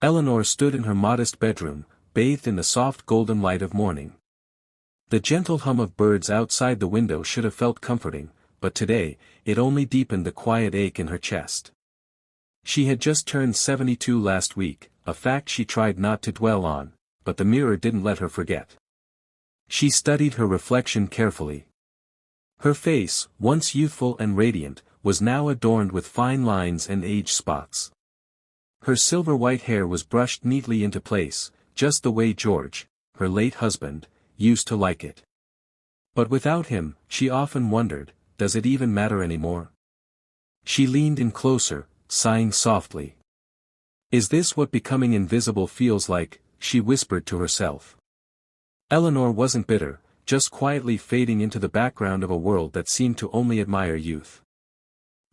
Eleanor stood in her modest bedroom, bathed in the soft golden light of morning. The gentle hum of birds outside the window should have felt comforting, but today, it only deepened the quiet ache in her chest. She had just turned 72 last week, a fact she tried not to dwell on, but the mirror didn't let her forget. She studied her reflection carefully. Her face, once youthful and radiant, was now adorned with fine lines and age spots. Her silver-white hair was brushed neatly into place, just the way George, her late husband, used to like it. But without him, she often wondered, does it even matter anymore? She leaned in closer, sighing softly. Is this what becoming invisible feels like? She whispered to herself. Eleanor wasn't bitter, just quietly fading into the background of a world that seemed to only admire youth.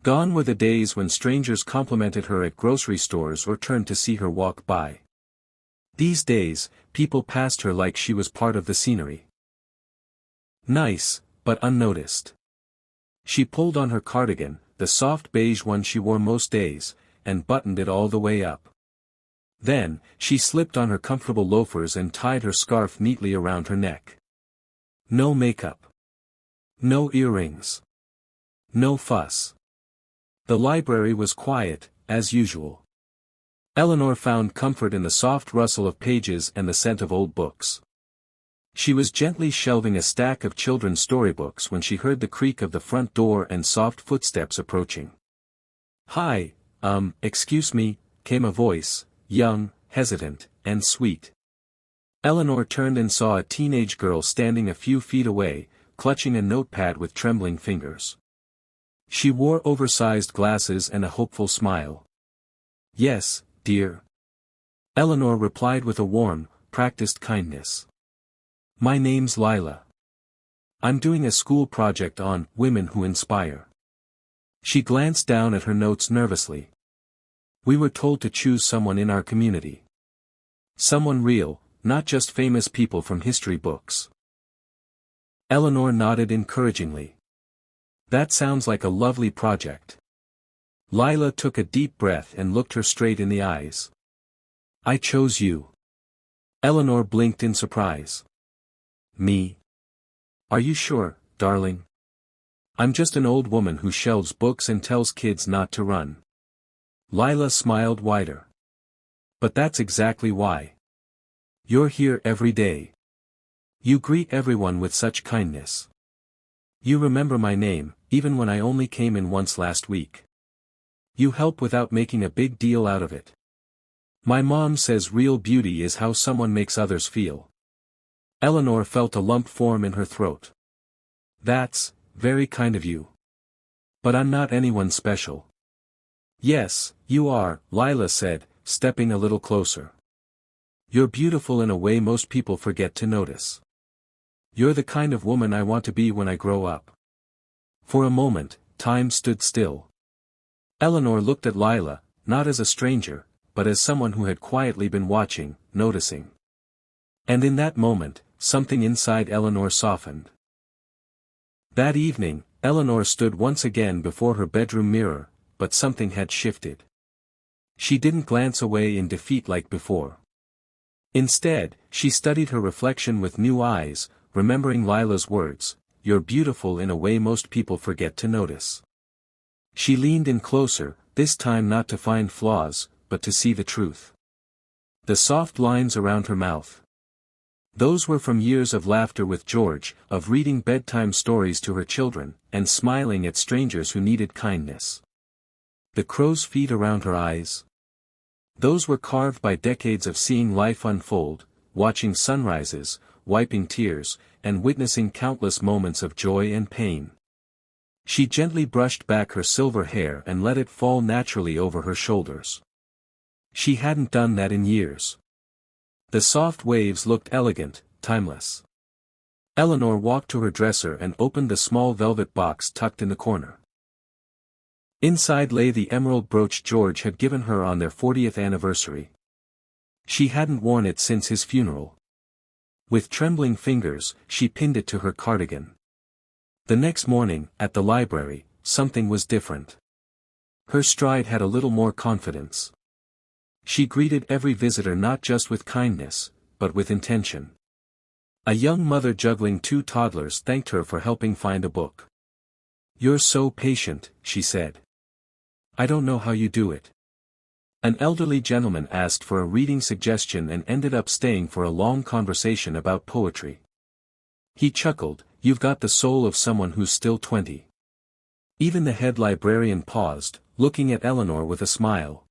Gone were the days when strangers complimented her at grocery stores or turned to see her walk by. These days, people passed her like she was part of the scenery. Nice, but unnoticed. She pulled on her cardigan, the soft beige one she wore most days, and buttoned it all the way up. Then, she slipped on her comfortable loafers and tied her scarf neatly around her neck. No makeup. No earrings. No fuss. The library was quiet, as usual. Eleanor found comfort in the soft rustle of pages and the scent of old books. She was gently shelving a stack of children's storybooks when she heard the creak of the front door and soft footsteps approaching. "Hi, excuse me," came a voice, young, hesitant, and sweet. Eleanor turned and saw a teenage girl standing a few feet away, clutching a notepad with trembling fingers. She wore oversized glasses and a hopeful smile. "Yes, dear." Eleanor replied with a warm, practiced kindness. "My name's Lila. I'm doing a school project on women who inspire." She glanced down at her notes nervously. "We were told to choose someone in our community. Someone real, not just famous people from history books." Eleanor nodded encouragingly. "That sounds like a lovely project." Lila took a deep breath and looked her straight in the eyes. "I chose you." Eleanor blinked in surprise. "Me? Are you sure, darling? I'm just an old woman who shelves books and tells kids not to run." Lila smiled wider. "But that's exactly why. You're here every day. You greet everyone with such kindness. You remember my name, even when I only came in once last week. You help without making a big deal out of it. My mom says real beauty is how someone makes others feel." Eleanor felt a lump form in her throat. "That's very kind of you. But I'm not anyone special." "Yes, you are," Lila said, stepping a little closer. "You're beautiful in a way most people forget to notice. You're the kind of woman I want to be when I grow up." For a moment, time stood still. Eleanor looked at Lila, not as a stranger, but as someone who had quietly been watching, noticing. And in that moment, something inside Eleanor softened. That evening, Eleanor stood once again before her bedroom mirror, but something had shifted. She didn't glance away in defeat like before. Instead, she studied her reflection with new eyes, remembering Lila's words, "You're beautiful in a way most people forget to notice." She leaned in closer, this time not to find flaws, but to see the truth. The soft lines around her mouth. Those were from years of laughter with George, of reading bedtime stories to her children, and smiling at strangers who needed kindness. The crow's feet around her eyes. Those were carved by decades of seeing life unfold, watching sunrises, wiping tears, and witnessing countless moments of joy and pain. She gently brushed back her silver hair and let it fall naturally over her shoulders. She hadn't done that in years. The soft waves looked elegant, timeless. Eleanor walked to her dresser and opened the small velvet box tucked in the corner. Inside lay the emerald brooch George had given her on their 40th anniversary. She hadn't worn it since his funeral. With trembling fingers, she pinned it to her cardigan. The next morning, at the library, something was different. Her stride had a little more confidence. She greeted every visitor not just with kindness, but with intention. A young mother juggling two toddlers thanked her for helping find a book. "You're so patient," she said. "I don't know how you do it." An elderly gentleman asked for a reading suggestion and ended up staying for a long conversation about poetry. He chuckled, "You've got the soul of someone who's still 20. Even the head librarian paused, looking at Eleanor with a smile.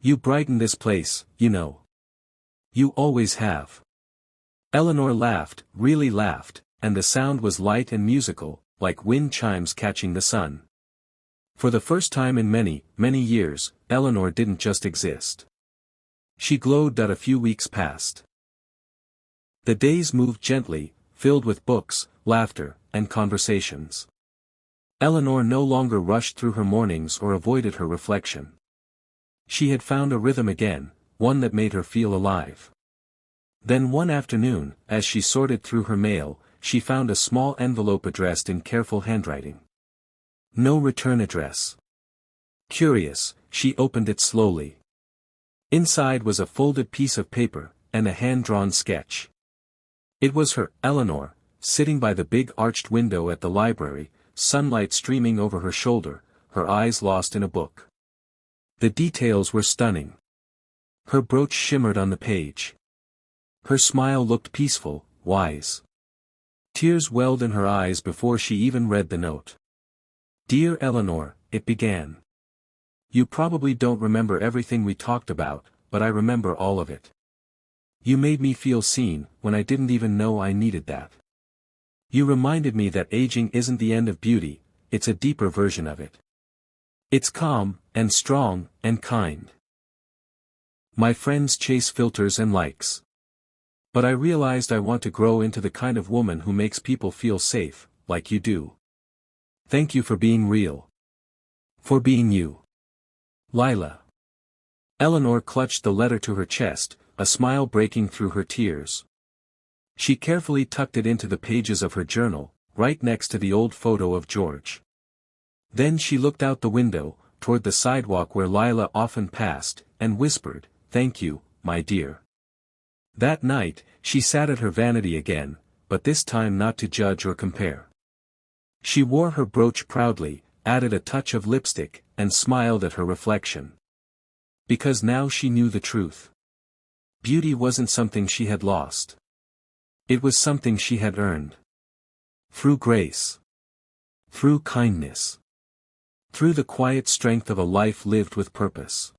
"You brighten this place, you know. You always have." Eleanor laughed, really laughed, and the sound was light and musical, like wind chimes catching the sun. For the first time in many, many years, Eleanor didn't just exist. She glowed. A few weeks passed. The days moved gently, filled with books, laughter, and conversations. Eleanor no longer rushed through her mornings or avoided her reflection. She had found a rhythm again, one that made her feel alive. Then one afternoon, as she sorted through her mail, she found a small envelope addressed in careful handwriting. No return address. Curious, she opened it slowly. Inside was a folded piece of paper, and a hand-drawn sketch. It was her, Eleanor, sitting by the big arched window at the library, sunlight streaming over her shoulder, her eyes lost in a book. The details were stunning. Her brooch shimmered on the page. Her smile looked peaceful, wise. Tears welled in her eyes before she even read the note. "Dear Eleanor," it began. "You probably don't remember everything we talked about, but I remember all of it. You made me feel seen, when I didn't even know I needed that. You reminded me that aging isn't the end of beauty, it's a deeper version of it. It's calm, and strong, and kind. My friends chase filters and likes. But I realized I want to grow into the kind of woman who makes people feel safe, like you do. Thank you for being real. For being you. Lila." Eleanor clutched the letter to her chest, a smile breaking through her tears. She carefully tucked it into the pages of her journal, right next to the old photo of George. Then she looked out the window, toward the sidewalk where Lila often passed, and whispered, "Thank you, my dear." That night, she sat at her vanity again, but this time not to judge or compare. She wore her brooch proudly, added a touch of lipstick, and smiled at her reflection. Because now she knew the truth. Beauty wasn't something she had lost. It was something she had earned. Through grace. Through kindness. Through the quiet strength of a life lived with purpose.